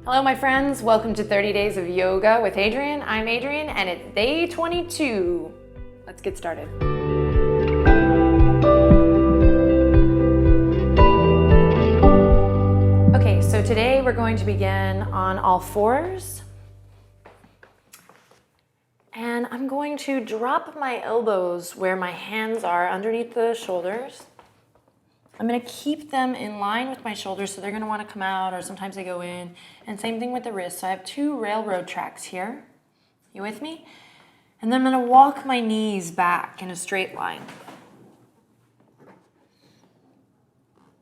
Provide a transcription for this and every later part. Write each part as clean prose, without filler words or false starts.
Hello my friends, welcome to 30 Days of Yoga with Adriene. I'm Adriene and it's day 22. Let's get started. Okay, so today we're going to begin on all fours. And I'm going to drop my elbows where my hands are underneath the shoulders. I'm going to keep them in line with my shoulders, so they're going to want to come out, or sometimes they go in. And same thing with the wrists. So I have two railroad tracks here. You with me? And then I'm going to walk my knees back in a straight line.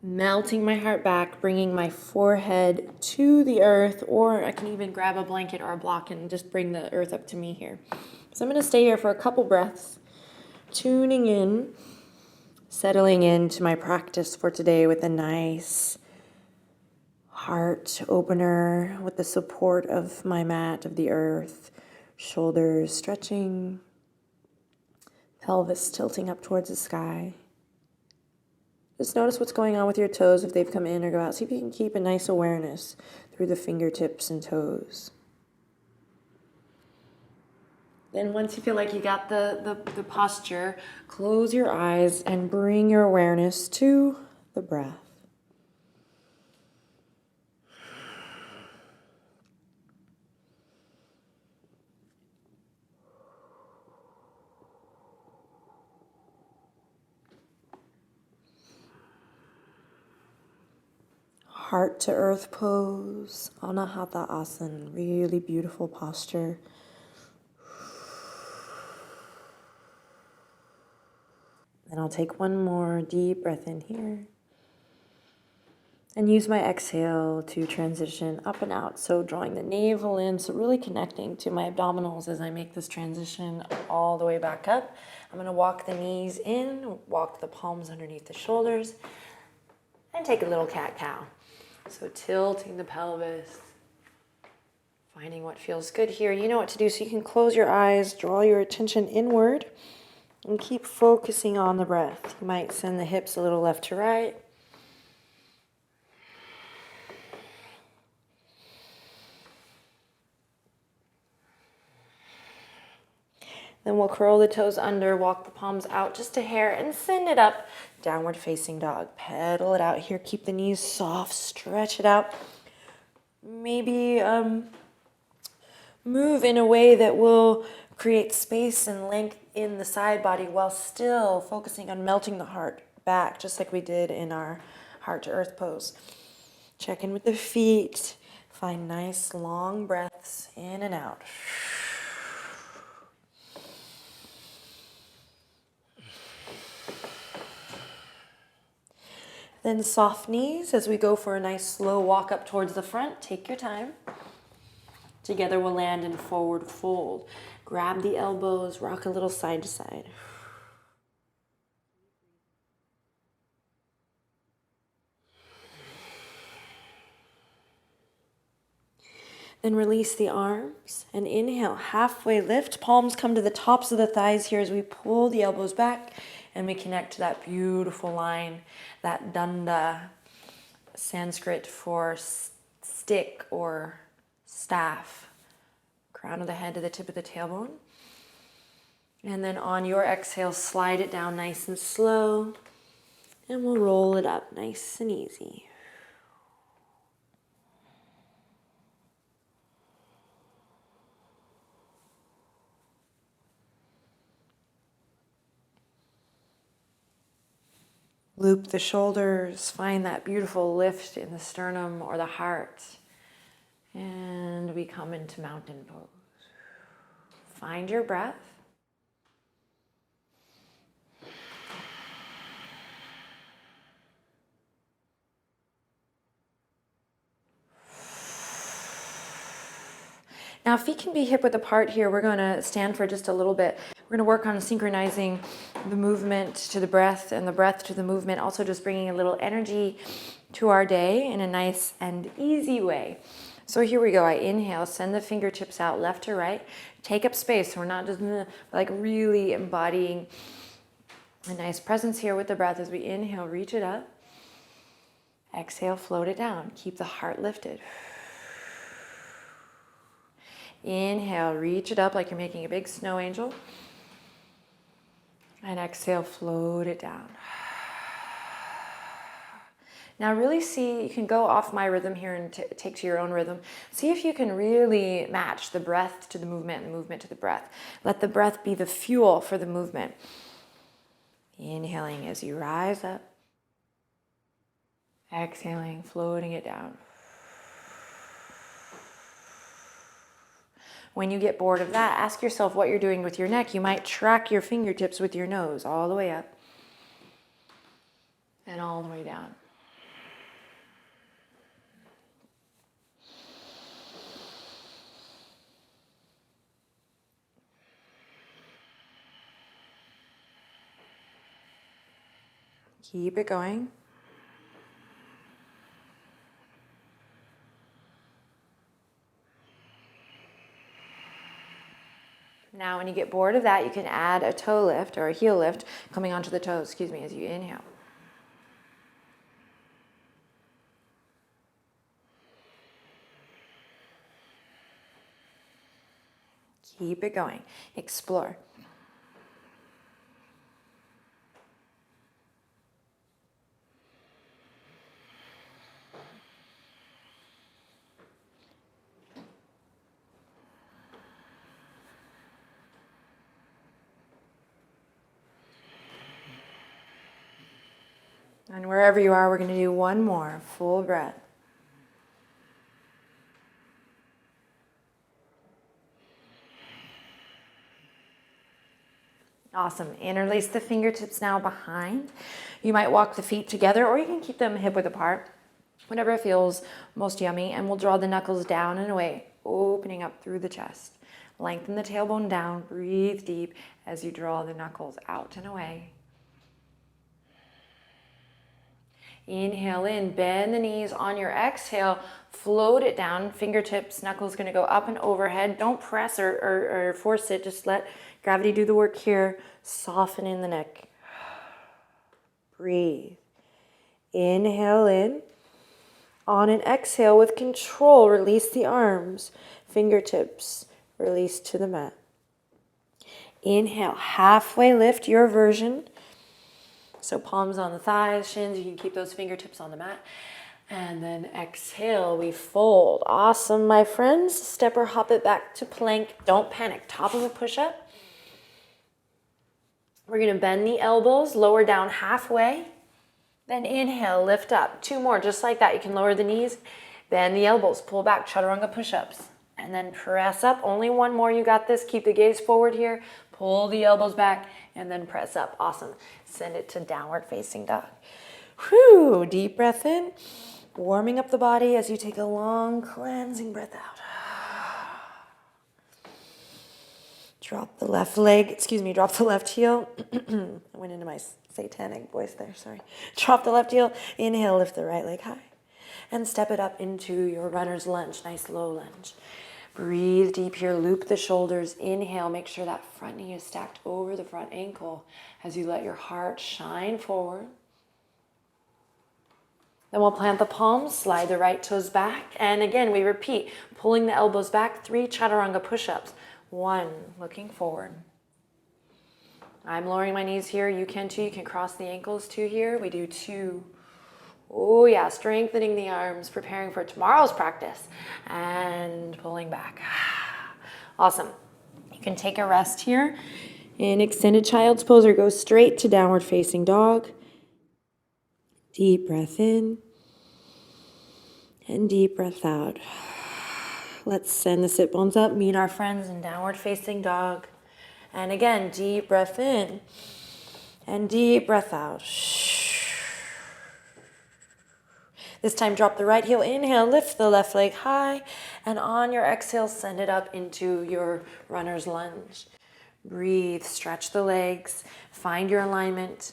Melting my heart back, bringing my forehead to the earth, or I can even grab a blanket or a block and just bring the earth up to me here. So I'm going to stay here for a couple breaths, tuning in. Settling into my practice for today with a nice heart opener with the support of my mat, of the earth, shoulders stretching, pelvis tilting up towards the sky. Just notice what's going on with your toes if they've come in or go out. See if you can keep a nice awareness through the fingertips and toes. Then once you feel like you got the posture, close your eyes and bring your awareness to the breath. Heart to earth pose, Anahata Asana, really beautiful posture. Then I'll take one more deep breath in here. And use my exhale to transition up and out. So drawing the navel in, so really connecting to my abdominals as I make this transition all the way back up. I'm going to walk the knees in, walk the palms underneath the shoulders, and take a little cat-cow. So tilting the pelvis, finding what feels good here. You know what to do, so you can close your eyes, draw your attention inward, and keep focusing on the breath. You might send the hips a little left to right. Then we'll curl the toes under, walk the palms out just a hair, and send it up. Downward facing dog. Pedal it out here. Keep the knees soft. Stretch it out. Maybe move in a way that will create space and length in the side body while still focusing on melting the heart back, just like we did in our heart to earth pose. Check in with the feet. Find nice long breaths in and out. Then soft knees as we go for a nice slow walk up towards the front. Take your time. Together we'll land in forward fold. Grab the elbows, rock a little side to side. Then release the arms and inhale, halfway lift. Palms come to the tops of the thighs here as we pull the elbows back and we connect to that beautiful line, that danda, Sanskrit for stick or staff. Crown of the head to the tip of the tailbone. And then on your exhale, slide it down nice and slow. And we'll roll it up nice and easy. Loop the shoulders, find that beautiful lift in the sternum or the heart. And we come into mountain pose. Find your breath. Now, feet can be hip width apart here. We're going to stand for just a little bit. We're going to work on synchronizing the movement to the breath and the breath to the movement, also just bringing a little energy to our day in a nice and easy way. So here we go. I inhale, send the fingertips out left to right. Take up space. So we're not just like really embodying a nice presence here with the breath. As we inhale, reach it up. Exhale, float it down. Keep the heart lifted. Inhale, reach it up like you're making a big snow angel. And exhale, float it down. Now really see, you can go off my rhythm here and take to your own rhythm. See if you can really match the breath to the movement and the movement to the breath. Let the breath be the fuel for the movement. Inhaling as you rise up. Exhaling, floating it down. When you get bored of that, ask yourself what you're doing with your neck. You might track your fingertips with your nose all the way up and all the way down. Keep it going. Now, when you get bored of that, you can add a toe lift or a heel lift coming onto the toes, as you inhale. Keep it going. Explore. And wherever you are, we're going to do one more full breath. Awesome. Interlace the fingertips now behind. You might walk the feet together, or you can keep them hip width apart, whatever feels most yummy. And we'll draw the knuckles down and away, opening up through the chest. Lengthen the tailbone down. Breathe deep as you draw the knuckles out and away. Inhale in, bend the knees on your exhale, float it down, fingertips, knuckles going to go up and overhead. Don't press or force it, just let gravity do the work here. Soften in the neck. Breathe. Inhale in. On an exhale, with control, release the arms, fingertips, release to the mat. Inhale, halfway lift, your version. So palms on the thighs, shins, you can keep those fingertips on the mat. And then exhale, we fold. Awesome, my friends. Step or hop it back to plank. Don't panic. Top of a push-up. We're going to bend the elbows, lower down halfway. Then inhale, lift up. 2 more, just like that. You can lower the knees, bend the elbows, pull back, chaturanga push-ups. And then press up. Only 1 more, you got this. Keep the gaze forward here. Pull the elbows back and then press up. Awesome. Send it to downward facing dog. Whew, deep breath in. Warming up the body as you take a long cleansing breath out. Drop the left leg, drop the left heel. I went into my satanic voice there, sorry. Drop the left heel. Inhale, lift the right leg high. And step it up into your runner's lunge, nice low lunge. Breathe deep here, loop the shoulders. Inhale, make sure that front knee is stacked over the front ankle as you let your heart shine forward. Then we'll plant the palms, slide the right toes back. And again, we repeat, pulling the elbows back, 3 chaturanga push-ups. 1, looking forward. I'm lowering my knees here. You can too. You can cross the ankles too here. We do 2. Oh yeah, strengthening the arms, preparing for tomorrow's practice. And pulling back. Awesome. You can take a rest here in extended child's pose or go straight to downward facing dog. Deep breath in and deep breath out. Let's send the sit bones up, meet our friends in downward facing dog. And again, deep breath in and deep breath out. This time, drop the right heel. Inhale, lift the left leg high. And on your exhale, send it up into your runner's lunge. Breathe, stretch the legs, find your alignment,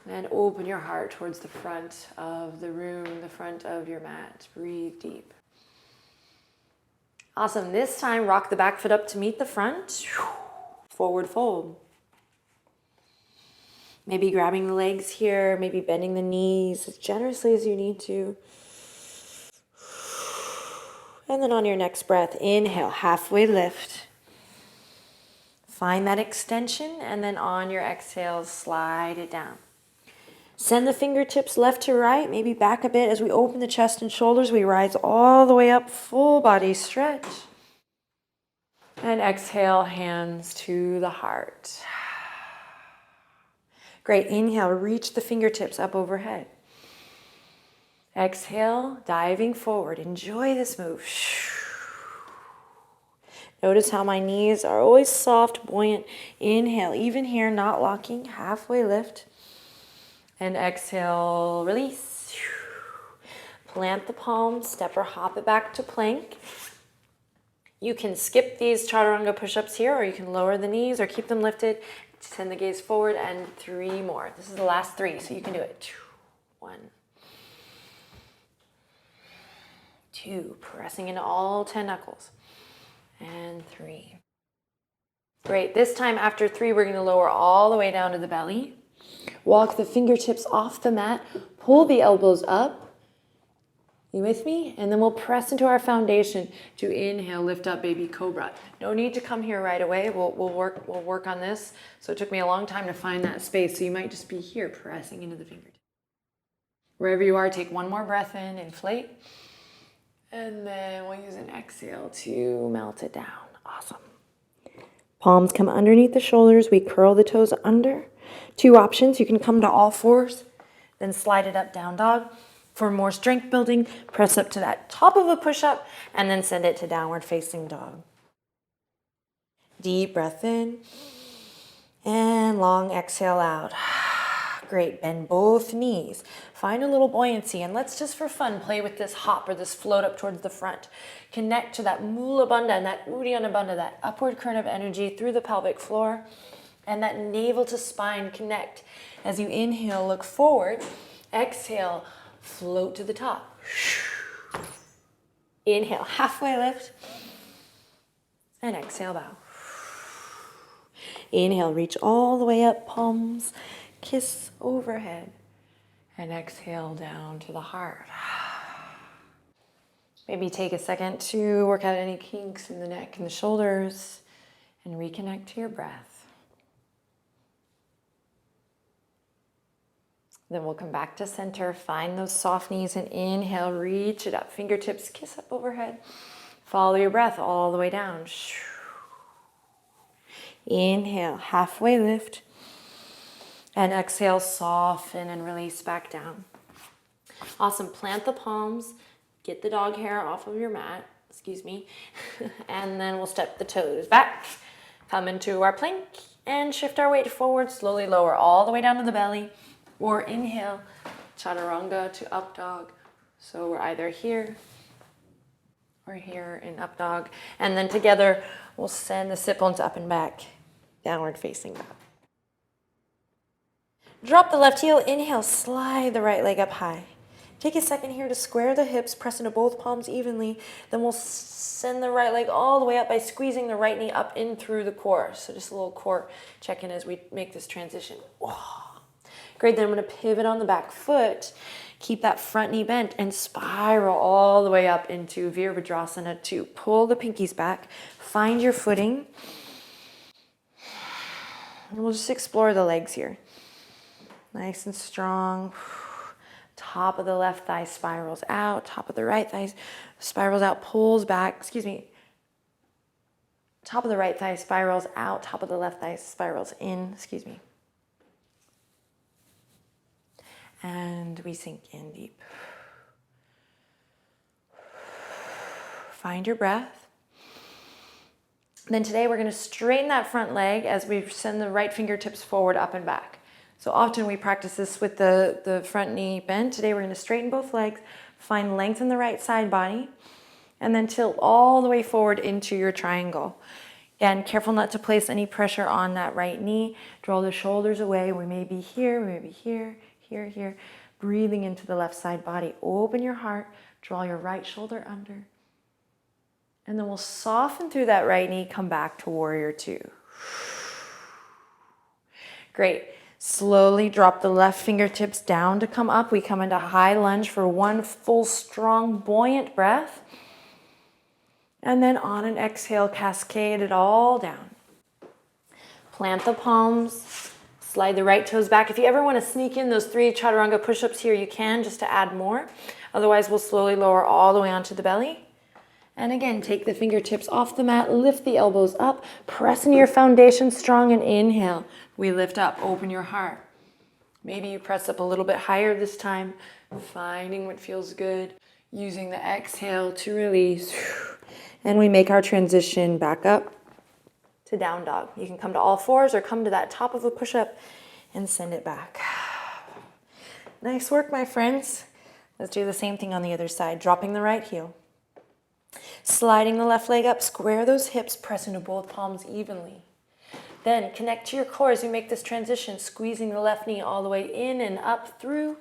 and open your heart towards the front of the room, the front of your mat. Breathe deep. Awesome. This time, rock the back foot up to meet the front. Forward fold. Maybe grabbing the legs here, maybe bending the knees as generously as you need to. And then on your next breath, inhale, halfway lift. Find that extension, and then on your exhale, slide it down. Send the fingertips left to right, maybe back a bit as we open the chest and shoulders. We rise all the way up, full body stretch. And exhale, hands to the heart. Great, inhale, reach the fingertips up overhead. Exhale, diving forward. Enjoy this move. Notice how my knees are always soft, buoyant. Inhale, even here, not locking, halfway lift. And exhale, release. Plant the palms, step or hop it back to plank. You can skip these chaturanga push-ups here, or you can lower the knees or keep them lifted. Send the gaze forward, and 3 more. This is the last 3, so you can do it. 1, 2, pressing into all 10 knuckles. And 3. Great. This time after 3, we're going to lower all the way down to the belly. Walk the fingertips off the mat. Pull the elbows up. You with me? And then we'll press into our foundation to inhale, lift up, baby cobra. No need to come here right away. We'll work on this. So it took me a long time to find that space. So you might just be here pressing into the fingertips. Wherever you are, take 1 more breath in, inflate. And then we'll use an exhale to melt it down. Awesome. Palms come underneath the shoulders. We curl the toes under. 2 options. You can come to all 4s, then slide it up, down dog. For more strength building, press up to that top of a push-up, and then send it to downward facing dog. Deep breath in, and long exhale out. Great, bend both knees. Find a little buoyancy, and let's just for fun play with this hop or this float up towards the front. Connect to that Mula Bandha and that Uddiyana Bandha, that upward current of energy through the pelvic floor, and that navel to spine connect. As you inhale, look forward. Exhale, float to the top. Inhale, halfway lift. And exhale, bow. Inhale, reach all the way up, palms, kiss overhead. And exhale down to the heart. Maybe take a second to work out any kinks in the neck and the shoulders and reconnect to your breath. Then we'll come back to center, find those soft knees, and inhale, reach it up. Fingertips kiss up overhead. Follow your breath all the way down. Inhale, halfway lift. And exhale, soften and release back down. Awesome. Plant the palms. Get the dog hair off of your mat. Excuse me. And then we'll step the toes back. Come into our plank and shift our weight forward. Slowly lower all the way down to the belly. Or inhale, chaturanga to up dog. So we're either here or here in up dog. And then together, we'll send the sit bones up and back, downward facing dog. Drop the left heel, inhale, slide the right leg up high. Take a second here to square the hips, press into both palms evenly. Then we'll send the right leg all the way up by squeezing the right knee up in through the core. So just a little core check-in as we make this transition. Whoa. Great, then I'm going to pivot on the back foot. Keep that front knee bent and spiral all the way up into Virabhadrasana 2. Pull the pinkies back. Find your footing. And we'll just explore the legs here. Nice and strong. Top of the left thigh spirals out. Top of the right thigh spirals out, pulls back. Top of the right thigh spirals out. Top of the left thigh spirals in. And we sink in deep. Find your breath. Then today we're going to straighten that front leg as we send the right fingertips forward, up and back. So often we practice this with the front knee bent. Today we're going to straighten both legs, find length in the right side body, and then tilt all the way forward into your triangle. And careful not to place any pressure on that right knee. Draw the shoulders away. We may be here, we may be here, here. Breathing into the left side body. Open your heart. Draw your right shoulder under. And then we'll soften through that right knee. Come back to warrior 2. Great. Slowly drop the left fingertips down to come up. We come into high lunge for 1 full, strong, buoyant breath. And then on an exhale, cascade it all down. Plant the palms, slide the right toes back. If you ever want to sneak in those 3 chaturanga push-ups here, you can, just to add more. Otherwise, we'll slowly lower all the way onto the belly. And again, take the fingertips off the mat, lift the elbows up, press into your foundation strong, and inhale. We lift up, open your heart. Maybe you press up a little bit higher this time, finding what feels good, using the exhale to release. And we make our transition back up to down dog. You can come to all fours or come to that top of a push-up and send it back. Nice work, my friends. Let's do the same thing on the other side, dropping the right heel. Sliding the left leg up, square those hips, press into both palms evenly. Then connect to your core as you make this transition, squeezing the left knee all the way in and up through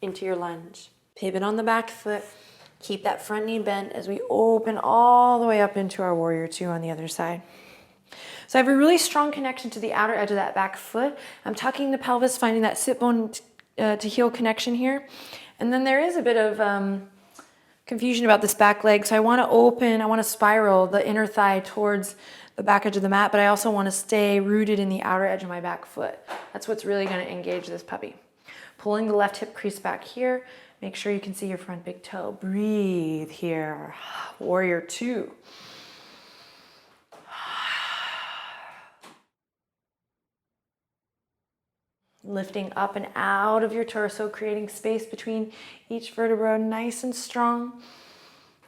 into your lunge. Pivot on the back foot. Keep that front knee bent as we open all the way up into our warrior two on the other side. So I have a really strong connection to the outer edge of that back foot. I'm tucking the pelvis, finding that sit bone to heel connection here. And then there is a bit of confusion about this back leg. So I want to open, I want to spiral the inner thigh towards the back edge of the mat, but I also want to stay rooted in the outer edge of my back foot. That's what's really going to engage this puppy. Pulling the left hip crease back here. Make sure you can see your front big toe. Breathe here. Warrior two. Lifting up and out of your torso, creating space between each vertebra, nice and strong.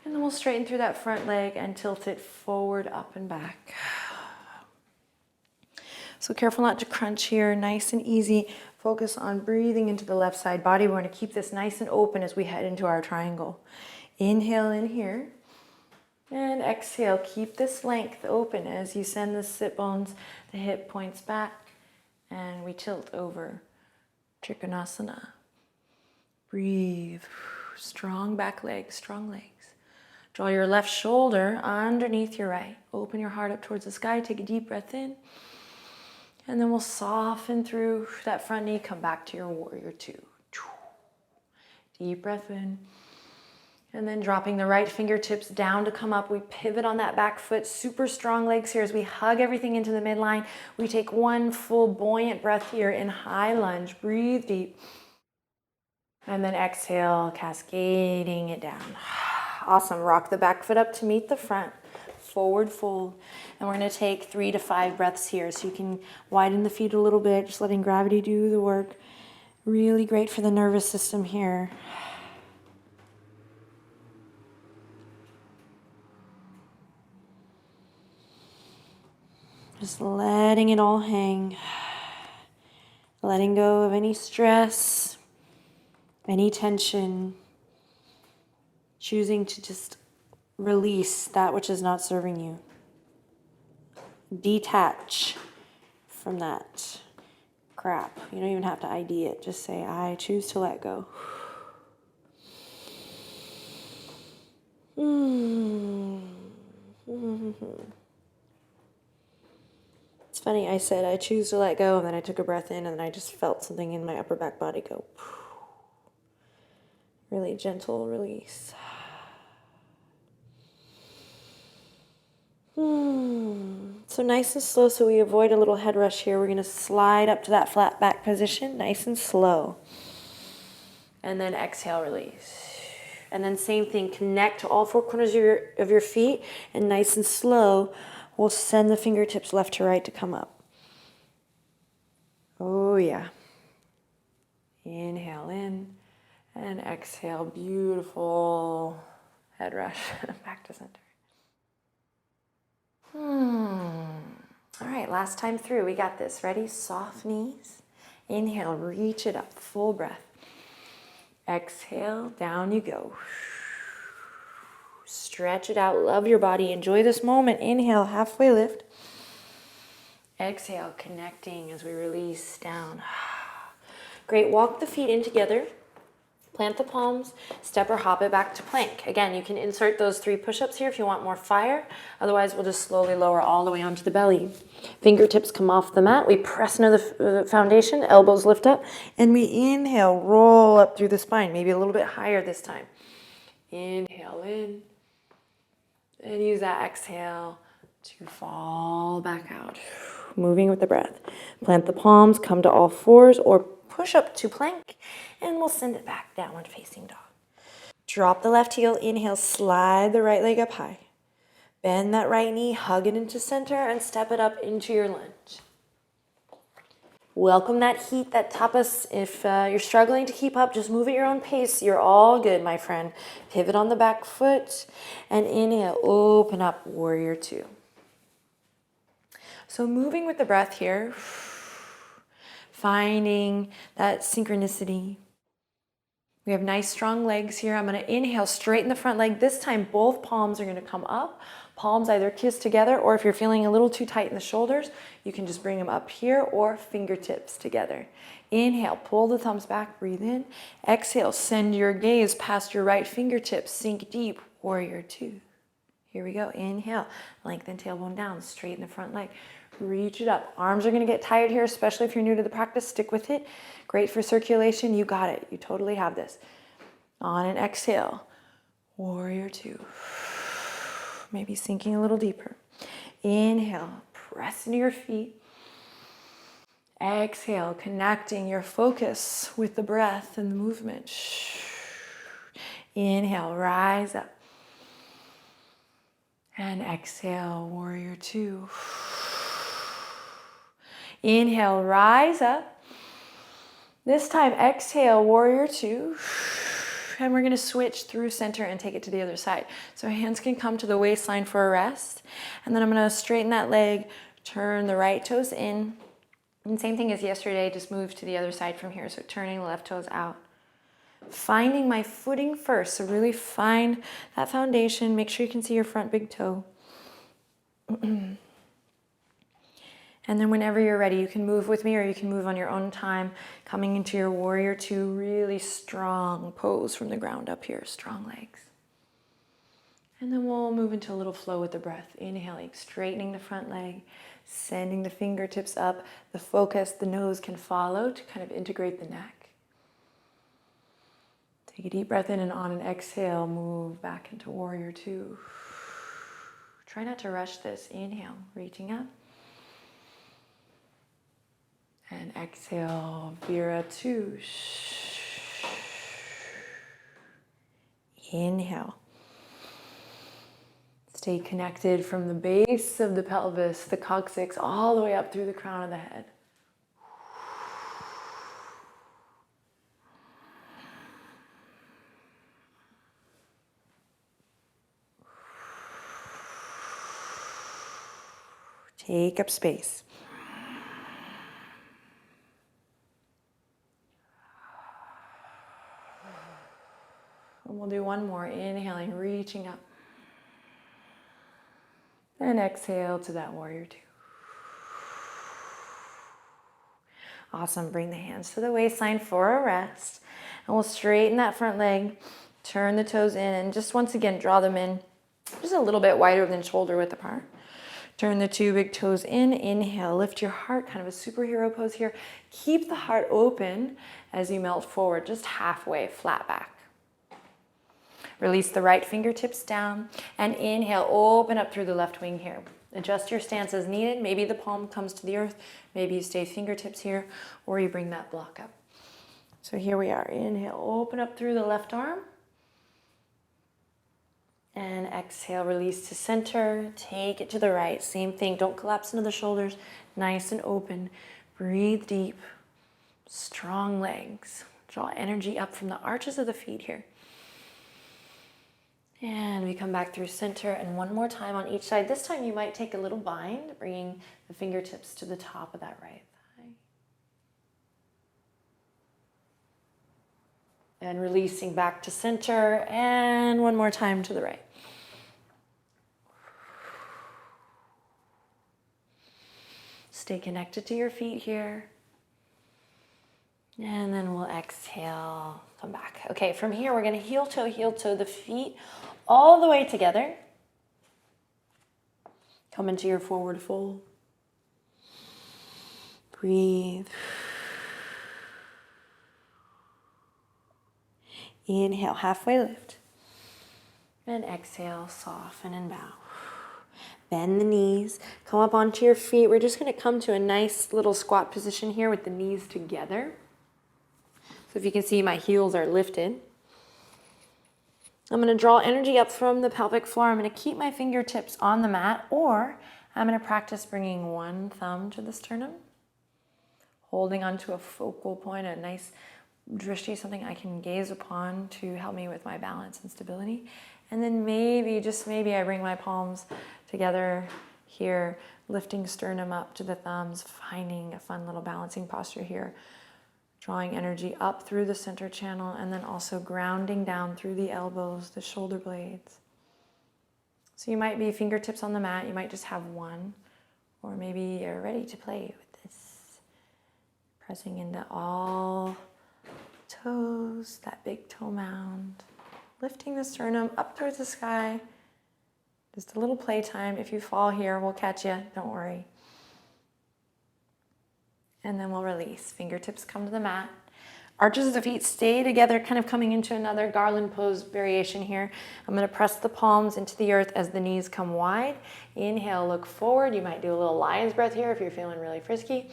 And then we'll straighten through that front leg and tilt it forward, up and back. So careful not to crunch here, nice and easy. Focus on breathing into the left side body. We're going to keep this nice and open as we head into our triangle. Inhale in here. And exhale, keep this length open as you send the sit bones, the hip points back. And we tilt over, Trikonasana. Breathe, strong back legs, strong legs. Draw your left shoulder underneath your right. Open your heart up towards the sky, take a deep breath in. And then we'll soften through that front knee, come back to your warrior two. Deep breath in. And then dropping the right fingertips down to come up. We pivot on that back foot. Super strong legs here as we hug everything into the midline. We take one full buoyant breath here in high lunge. Breathe deep. And then exhale, cascading it down. Awesome. Rock the back foot up to meet the front. Forward fold. And we're going to take 3 to 5 breaths here. So you can widen the feet a little bit, just letting gravity do the work. Really great for the nervous system here. Just letting it all hang. Letting go of any stress, any tension. Choosing to just release that which is not serving you. Detach from that crap. You don't even have to ID it. Just say, I choose to let go. It's funny, I said, I choose to let go, and then I took a breath in, and then I just felt something in my upper back body go. Really gentle release. So nice and slow, so we avoid a little head rush here. We're going to slide up to that flat back position, nice and slow. And then exhale, release. And then same thing, connect to all 4 corners of your feet, and nice and slow, we'll send the fingertips left to right to come up. Oh yeah. Inhale in, and exhale, beautiful head rush back to center. All right, last time through, we got this. Ready? Soft knees. Inhale, reach it up, full breath. Exhale, down you go. Stretch it out, love your body, enjoy this moment. Inhale, halfway lift. Exhale, connecting as we release down. Great, walk the feet in together. Plant the palms, step or hop it back to plank. Again, you can insert those 3 push-ups here if you want more fire. Otherwise, we'll just slowly lower all the way onto the belly. Fingertips come off the mat. We press into the foundation, elbows lift up, and we inhale, roll up through the spine, maybe a little bit higher this time. Inhale in. And use that exhale to fall back out. Moving with the breath. Plant the palms, come to all fours, or push up to plank, and we'll send it back, downward facing dog. Drop the left heel, inhale, slide the right leg up high. Bend that right knee, hug it into center, and step it up into your lunge. Welcome that heat, that tapas. If you're struggling to keep up, just move at your own pace. You're all good, my friend. Pivot on the back foot, and inhale, open up, warrior two. So moving with the breath here, finding that synchronicity. We have nice strong legs here. I'm going to inhale, straighten the front leg. This time both palms are going to come up. Palms either kiss together, or if you're feeling a little too tight in the shoulders, you can just bring them up here, or fingertips together. Inhale, pull the thumbs back, breathe in. Exhale, send your gaze past your right fingertips, sink deep, warrior two. Here we go. Inhale, lengthen tailbone down, straighten the front leg. Reach it up. Arms are going to get tired here, especially if you're new to the practice. Stick with it. Great for circulation. You got it. You totally have this. On an exhale, warrior two. Maybe sinking a little deeper. Inhale, press into your feet. Exhale, connecting your focus with the breath and the movement. Inhale, rise up. And exhale, warrior two. Inhale, rise up. This time, exhale, warrior two. And we're going to switch through center and take it to the other side. So hands can come to the waistline for a rest. And then I'm going to straighten that leg, turn the right toes in. And same thing as yesterday, just move to the other side from here. So turning the left toes out. Finding my footing first. So really find that foundation. Make sure you can see your front big toe. And then whenever you're ready, you can move with me or you can move on your own time, coming into your warrior two, really strong pose from the ground up here, strong legs. And then we'll move into a little flow with the breath. Inhaling, straightening the front leg, sending the fingertips up. The focus, the nose can follow to kind of integrate the neck. Take a deep breath in, and on an exhale, move back into warrior two. Try not to rush this. Inhale, reaching up. And exhale, Vira two. Inhale. Stay connected from the base of the pelvis, the coccyx, all the way up through the crown of the head. Take up space. And we'll do one more. Inhaling, reaching up. And exhale to that warrior two. Awesome. Bring the hands to the waistline for a rest. And we'll straighten that front leg. Turn the toes in. And just once again, draw them in just a little bit wider than shoulder width apart. Turn the two big toes in. Inhale. Lift your heart. Kind of a superhero pose here. Keep the heart open as you melt forward. Just halfway, flat back. Release the right fingertips down and inhale, open up through the left wing here. Adjust your stance as needed. Maybe the palm comes to the earth. Maybe you stay fingertips here, or you bring that block up. So here we are. Inhale, open up through the left arm. And exhale, release to center. Take it to the right. Same thing. Don't collapse into the shoulders. Nice and open. Breathe deep. Strong legs. Draw energy up from the arches of the feet here. And we come back through center, and one more time on each side. This time you might take a little bind, bringing the fingertips to the top of that right thigh. And releasing back to center, and one more time to the right. Stay connected to your feet here. And then we'll exhale, come back. Okay, from here we're gonna heel toe, the feet all the way together. Come into your forward fold. Breathe. Inhale, halfway lift. And exhale, soften and bow. Bend the knees, come up onto your feet. We're just going to come to a nice little squat position here with the knees together. So if you can see, my heels are lifted. I'm going to draw energy up from the pelvic floor. I'm going to keep my fingertips on the mat, or I'm going to practice bringing one thumb to the sternum, holding onto a focal point, a nice drishti, something I can gaze upon to help me with my balance and stability. And then maybe, just maybe, I bring my palms together here, lifting sternum up to the thumbs, finding a fun little balancing posture here. Drawing energy up through the center channel and then also grounding down through the elbows, the shoulder blades. So you might be fingertips on the mat, you might just have one, or maybe you're ready to play with this. Pressing into all toes, that big toe mound. Lifting the sternum up towards the sky. Just a little playtime. If you fall here, we'll catch you, don't worry. And then we'll release. Fingertips come to the mat. Arches of the feet stay together, kind of coming into another garland pose variation here. I'm going to press the palms into the earth as the knees come wide. Inhale, look forward. You might do a little lion's breath here if you're feeling really frisky.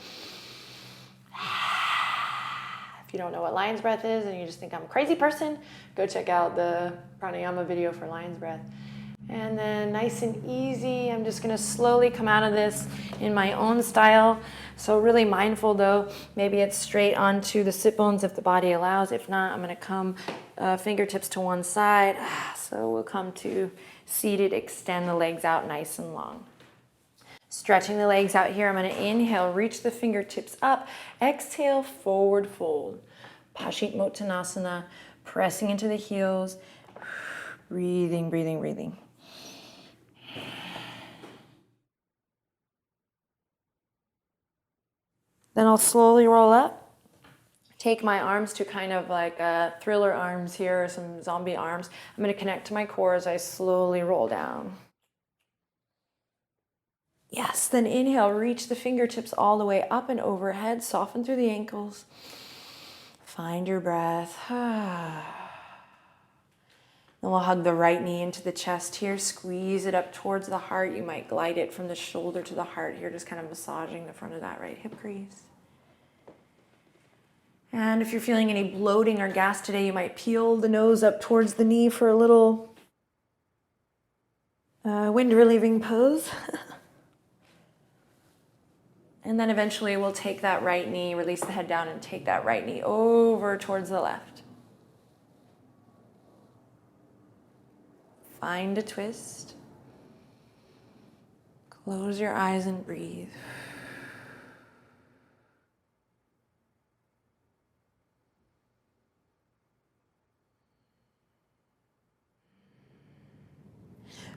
If you don't know what lion's breath is and you just think I'm a crazy person, go check out the pranayama video for lion's breath. And then nice and easy, I'm just going to slowly come out of this in my own style. So really mindful though, maybe it's straight onto the sit bones if the body allows. If not, I'm going to come fingertips to one side. So we'll come to seated, extend the legs out nice and long. Stretching the legs out here, I'm going to inhale, reach the fingertips up. Exhale, forward fold. Paschimottanasana, pressing into the heels. Breathing, breathing, breathing. Then I'll slowly roll up. Take my arms to kind of like thriller arms here, or some zombie arms. I'm going to connect to my core as I slowly roll down. Yes, then inhale, reach the fingertips all the way up and overhead. Soften through the ankles. Find your breath. Then we'll hug the right knee into the chest here. Squeeze it up towards the heart. You might glide it from the shoulder to the heart here, just kind of massaging the front of that right hip crease. And if you're feeling any bloating or gas today, you might peel the nose up towards the knee for a little wind relieving pose. And then eventually we'll take that right knee, release the head down and take that right knee over towards the left. Find a twist. Close your eyes and breathe.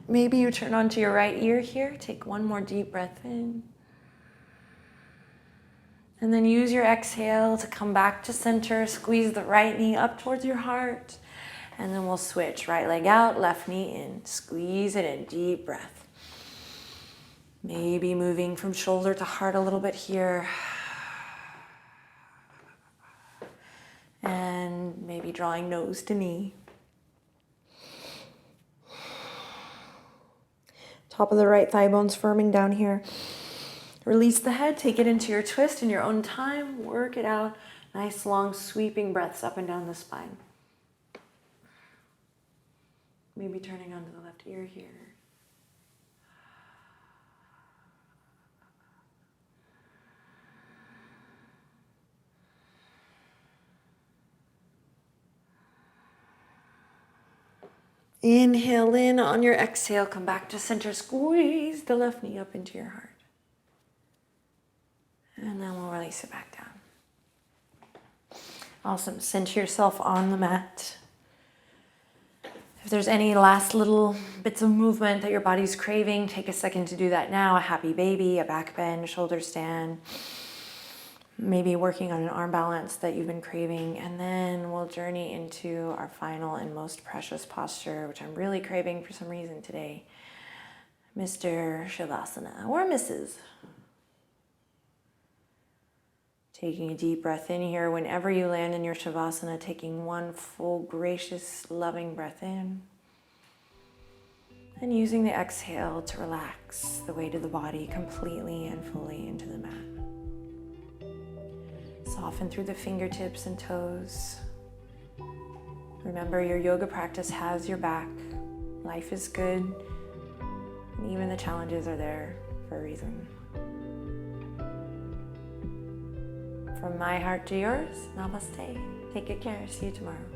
Maybe you turn onto your right ear here. Take one more deep breath in. And then use your exhale to come back to center. Squeeze the right knee up towards your heart. And then we'll switch. Right leg out, left knee in. Squeeze it in, deep breath. Maybe moving from shoulder to heart a little bit here. And maybe drawing nose to knee. Top of the right thigh bones firming down here. Release the head, take it into your twist in your own time. Work it out. Nice long sweeping breaths up and down the spine. Maybe turning onto the left ear here. Inhale in. On your exhale, come back to center. Squeeze the left knee up into your heart. And then we'll release it back down. Awesome. Center yourself on the mat. If there's any last little bits of movement that your body's craving, take a second to do that now. A happy baby, a back bend, shoulder stand. Maybe working on an arm balance that you've been craving. And then we'll journey into our final and most precious posture, which I'm really craving for some reason today. Mr. Shavasana, or Mrs. Taking a deep breath in here. Whenever you land in your Shavasana, taking one full, gracious, loving breath in. And using the exhale to relax the weight of the body completely and fully into the mat. Soften through the fingertips and toes. Remember, your yoga practice has your back. Life is good, and even the challenges are there for a reason. From my heart to yours, namaste. Take good care. See you tomorrow.